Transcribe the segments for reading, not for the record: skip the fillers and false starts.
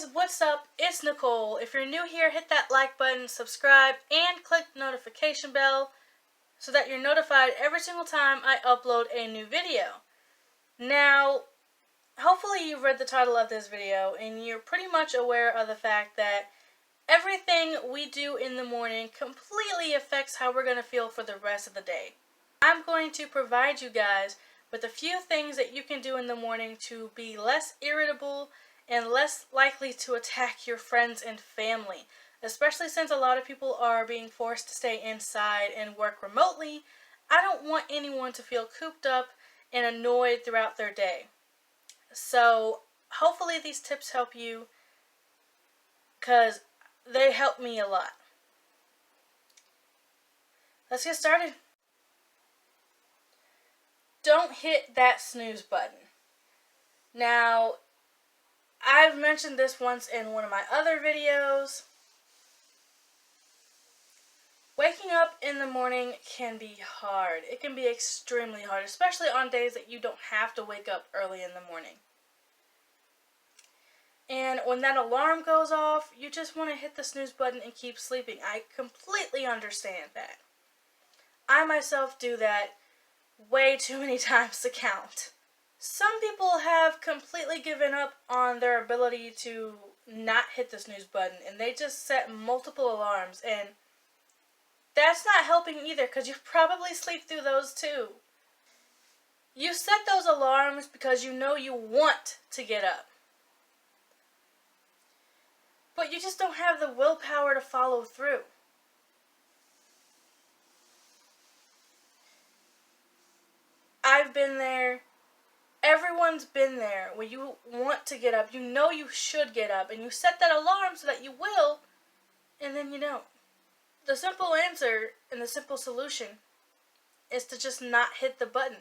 guys, what's up? It's Nicole. If you're new here, hit that like button, subscribe, and click the notification bell so that you're notified every single time I upload a new video. Now, hopefully you've read the title of this video and you're pretty much aware of the fact that everything we do in the morning completely affects how we're going to feel for the rest of the day. I'm going to provide you guys with a few things that you can do in the morning to be less irritable and less likely to attack your friends and family, especially since a lot of people are being forced to stay inside and work remotely. I don't want anyone to feel cooped up and annoyed throughout their day. So hopefully these tips help you, because they help me a lot. Let's get started. Don't hit that snooze button. Now, I've mentioned this once in one of my other videos. Waking up in the morning can be hard. It can be extremely hard, especially on days that you don't have to wake up early in the morning. And when that alarm goes off, you just want to hit the snooze button and keep sleeping. I completely understand that. I myself do that way too many times to count. Some people have completely given up on their ability to not hit the snooze button, and they just set multiple alarms, and that's not helping either, because you probably sleep through those too. You set those alarms because you know you want to get up, but you just don't have the willpower to follow through. I've been there. Everyone's been there when you want to get up, you know you should get up, and you set that alarm so that you will, and then you don't. The simple answer and the simple solution is to just not hit the button.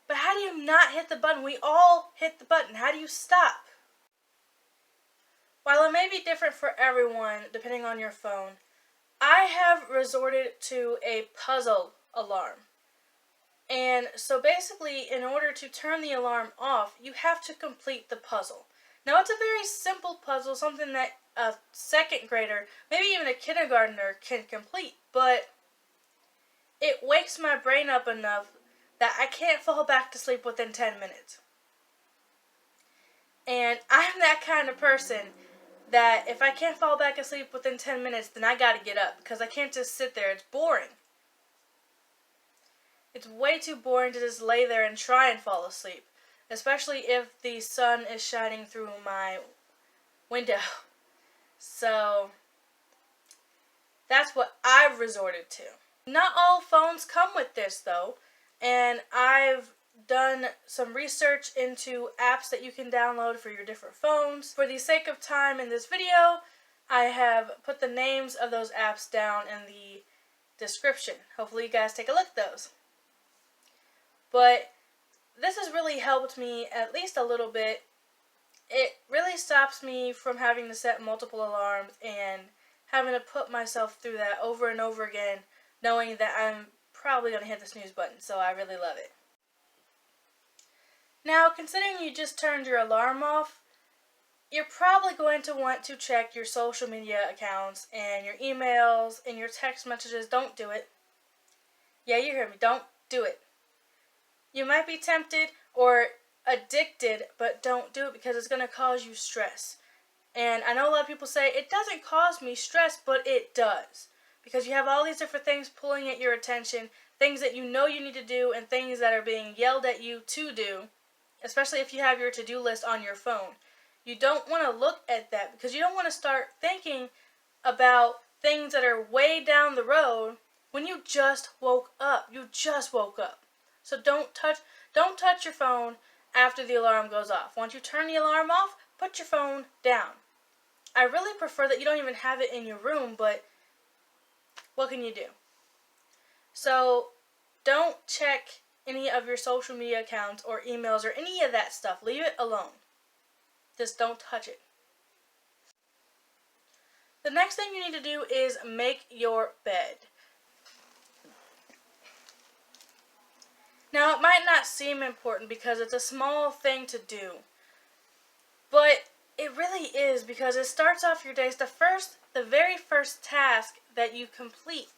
But how do you not hit the button? We all hit the button. How do you stop? While it may be different for everyone, depending on your phone, I have resorted to a puzzle alarm. And so basically, in order to turn the alarm off, you have to complete the puzzle. Now, it's a very simple puzzle, something that a second grader, maybe even a kindergartner, can complete. But it wakes my brain up enough that I can't fall back to sleep within 10 minutes. And I'm that kind of person that if I can't fall back asleep within 10 minutes, then I gotta get up, because I can't just sit there. It's boring. It's way too boring to just lay there and try and fall asleep, especially if the sun is shining through my window. So that's what I've resorted to. Not all phones come with this though, and I've done some research into apps that you can download for your different phones. For the sake of time in this video, I have put the names of those apps down in the description. Hopefully you guys take a look at those. But this has really helped me at least a little bit. It really stops me from having to set multiple alarms and having to put myself through that over and over again, knowing that I'm probably going to hit the snooze button, so I really love it. Now, considering you just turned your alarm off, you're probably going to want to check your social media accounts and your emails and your text messages. Don't do it. Yeah, you heard me. Don't do it. You might be tempted or addicted, but don't do it because it's going to cause you stress. And I know a lot of people say, it doesn't cause me stress, but it does. Because you have all these different things pulling at your attention, things that you know you need to do, and things that are being yelled at you to do, especially if you have your to-do list on your phone. You don't want to look at that because you don't want to start thinking about things that are way down the road when you just woke up. You just woke up. So don't touch your phone after the alarm goes off. Once you turn the alarm off, put your phone down. I really prefer that you don't even have it in your room, but what can you do? So don't check any of your social media accounts or emails or any of that stuff. Leave it alone. Just don't touch it. The next thing you need to do is make your bed. Now, it might not seem important because it's a small thing to do, but it really really is, because it starts off your day. It's the very first task that you complete.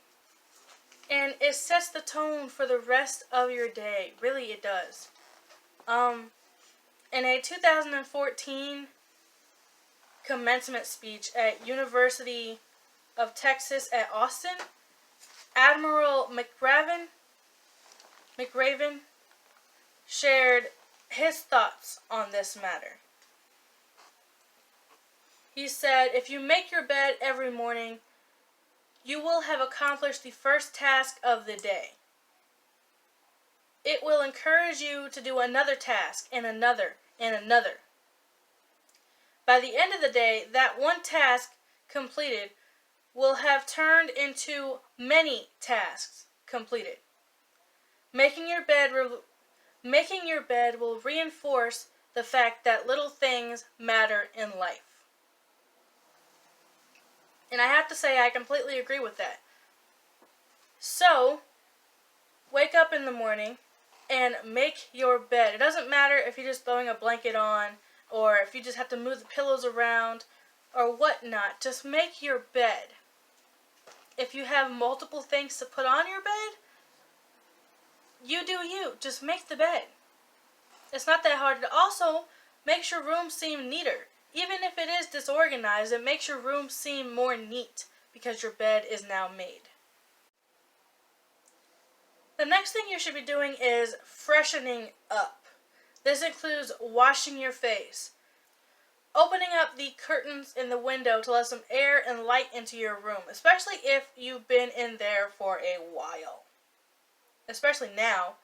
And it sets the tone for the rest of your day. Really, it does. In a 2014 commencement speech at University of Texas at Austin, Admiral McRaven shared his thoughts on this matter. He said, "If you make your bed every morning, you will have accomplished the first task of the day. It will encourage you to do another task and another and another. By the end of the day, that one task completed will have turned into many tasks completed. Making your bed will reinforce the fact that little things matter in life." And I have to say, I completely agree with that. So, wake up in the morning and make your bed. It doesn't matter if you're just throwing a blanket on, or if you just have to move the pillows around, or whatnot. Just make your bed. If you have multiple things to put on your bed, you do you. Just make the bed. It's not that hard. It also makes your room seem neater. Even if it is disorganized, it makes your room seem more neat because your bed is now made. The next thing you should be doing is freshening up. This includes washing your face, opening up the curtains in the window to let some air and light into your room, especially if you've been in there for a while. Especially now,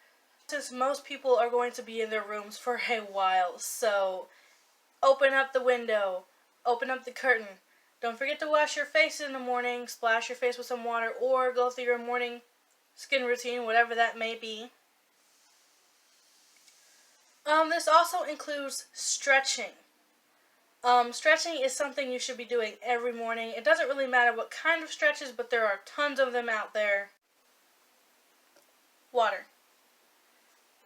since most people are going to be in their rooms for a while. So open up the window, open up the curtain. Don't forget to wash your face in the morning, splash your face with some water, or go through your morning skin routine, whatever that may be. This also includes stretching. Stretching is something you should be doing every morning. It doesn't really matter what kind of stretches, but there are tons of them out there. Water.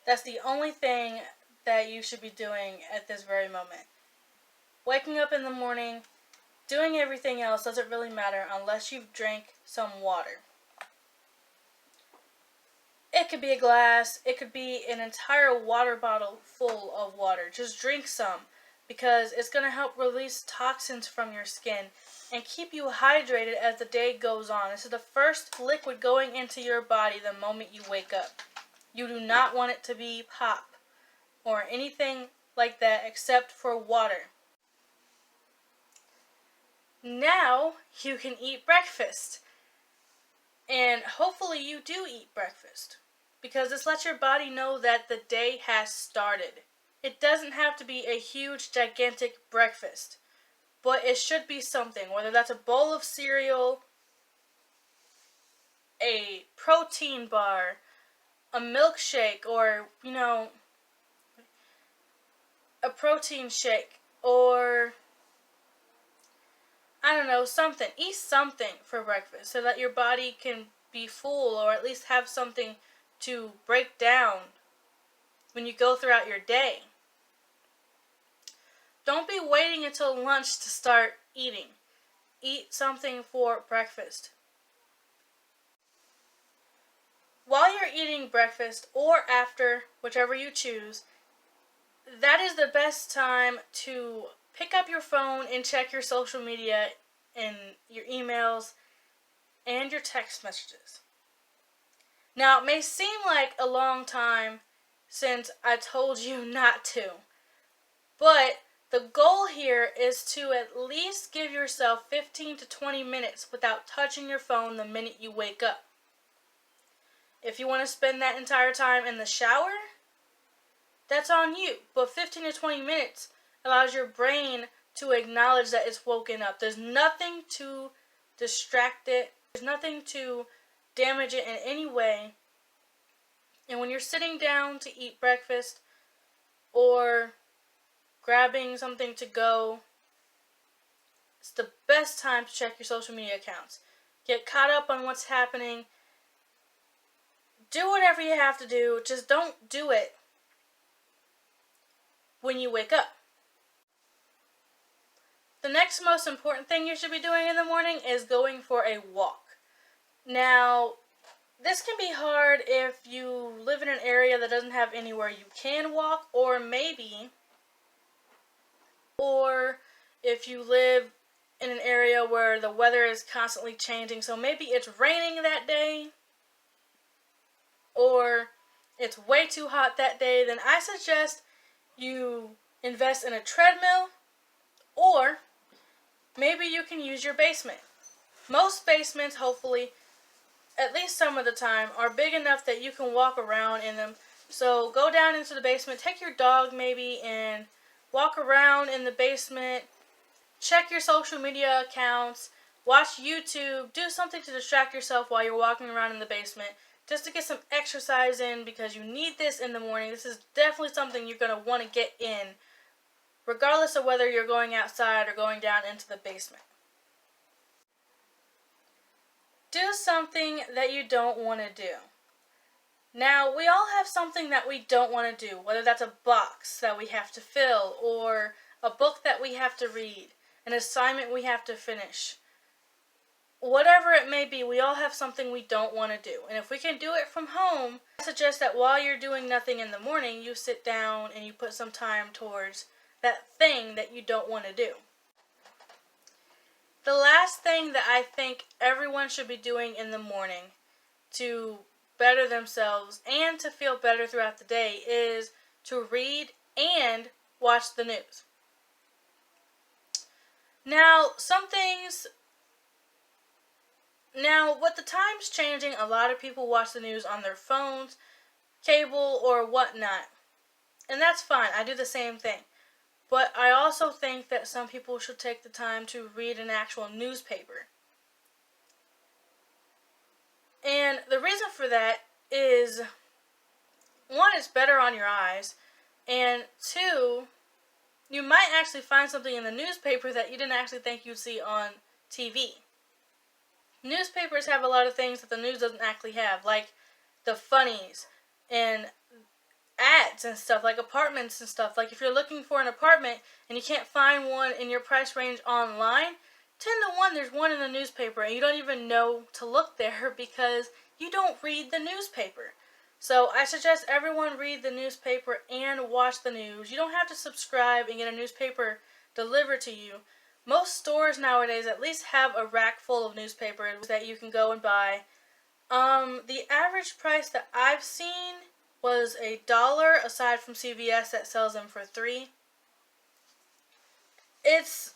That's the only thing that you should be doing at this very moment. Waking up in the morning, doing everything else doesn't really matter unless you've drank some water. It could be a glass, it could be an entire water bottle full of water. Just drink some, because it's going to help release toxins from your skin and keep you hydrated as the day goes on. This is the first liquid going into your body the moment you wake up. You do not want it to be pop or anything like that except for water. Now you can eat breakfast. And hopefully you do eat breakfast, because this lets your body know that the day has started. It doesn't have to be a huge, gigantic breakfast, but it should be something, whether that's a bowl of cereal, a protein bar, a milkshake, or, a protein shake, or, I don't know, something. Eat something for breakfast so that your body can be full, or at least have something to break down when you go throughout your day. Don't be waiting until lunch to start eating. Eat something for breakfast. While you're eating breakfast, or after, whichever you choose, that is the best time to pick up your phone and check your social media and your emails and your text messages. Now, it may seem like a long time since I told you not to, but the goal here is to at least give yourself 15 to 20 minutes without touching your phone the minute you wake up. If you want to spend that entire time in the shower, that's on you. But 15 to 20 minutes allows your brain to acknowledge that it's woken up. There's nothing to distract it. There's nothing to damage it in any way. And when you're sitting down to eat breakfast or grabbing something to go, it's the best time to check your social media accounts. Get caught up on what's happening. Do whatever you have to do. Just don't do it when you wake up. next most important thing you should be doing in the morning is going for a walk. Now, this can be hard if you live in an area that doesn't have anywhere you can walk, or if you live in an area where the weather is constantly changing, so maybe it's raining that day, or it's way too hot that day, then I suggest you invest in a treadmill, or maybe you can use your basement. Most basements, hopefully, at least some of the time, are big enough that you can walk around in them. So go down into the basement, take your dog maybe, and walk around in the basement. Check your social media accounts, watch YouTube, do something to distract yourself while you're walking around in the basement, just to get some exercise in, because you need this in the morning. This is definitely something you're going to want to get in, regardless of whether you're going outside or going down into the basement. Do something that you don't want to do. Now, we all have something that we don't want to do, whether that's a box that we have to fill, or a book that we have to read, an assignment we have to finish. Whatever it may be, we all have something we don't want to do. And if we can do it from home, I suggest that while you're doing nothing in the morning, you sit down and you put some time towards that thing that you don't want to do. The last thing that I think everyone should be doing in the morning to better themselves and to feel better throughout the day is to read and watch the news. Now, with the times changing, a lot of people watch the news on their phones, cable, or whatnot. And that's fine. I do the same thing. But I also think that some people should take the time to read an actual newspaper. And the reason for that is, one, it's better on your eyes, and two, you might actually find something in the newspaper that you didn't actually think you'd see on TV. Newspapers have a lot of things that the news doesn't actually have, like the funnies and ads and stuff, like apartments and stuff. Like if you're looking for an apartment and you can't find one in your price range online, 10 to 1 there's one in the newspaper, and you don't even know to look there because you don't read the newspaper. So I suggest everyone read the newspaper and watch the news. You don't have to subscribe and get a newspaper delivered to you. Most stores nowadays at least have a rack full of newspapers that you can go and buy. The average price that I've seen was $1, aside from CVS that sells them for $3. It's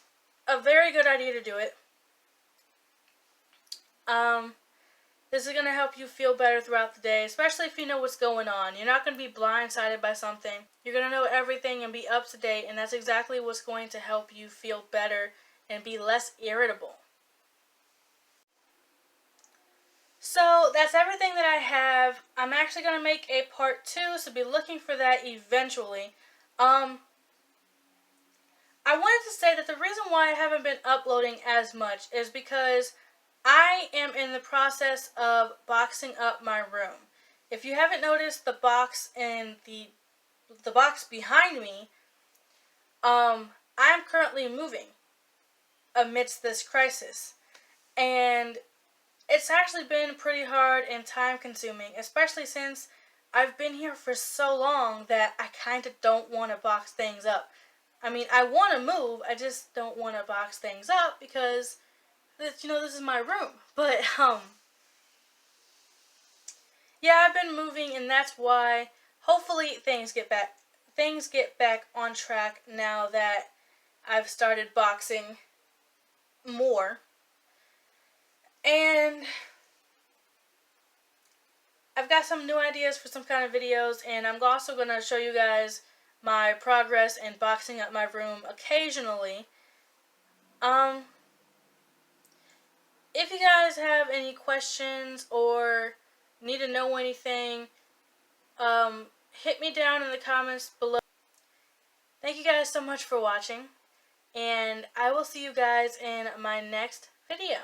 a very good idea to do it. This is going to help you feel better throughout the day, especially if you know what's going on. You're not going to be blindsided by something. You're going to know everything and be up to date, and that's exactly what's going to help you feel better and be less irritable. So that's everything that I have. I'm actually going to make a part 2, so be looking for that eventually. I wanted to say that the reason why I haven't been uploading as much is because I am in the process of boxing up my room. If you haven't noticed, the box in the box behind me, I'm currently moving amidst this crisis. And it's actually been pretty hard and time consuming, especially since I've been here for so long that I kind of don't want to box things up. I mean, I want to move, I just don't want to box things up because this is my room. But, yeah, I've been moving, and that's why hopefully things get back on track now that I've started boxing more. And I've got some new ideas for some kind of videos, and I'm also going to show you guys my progress in boxing up my room occasionally. If you guys have any questions or need to know anything, hit me down in the comments below. Thank you guys so much for watching, and I will see you guys in my next video.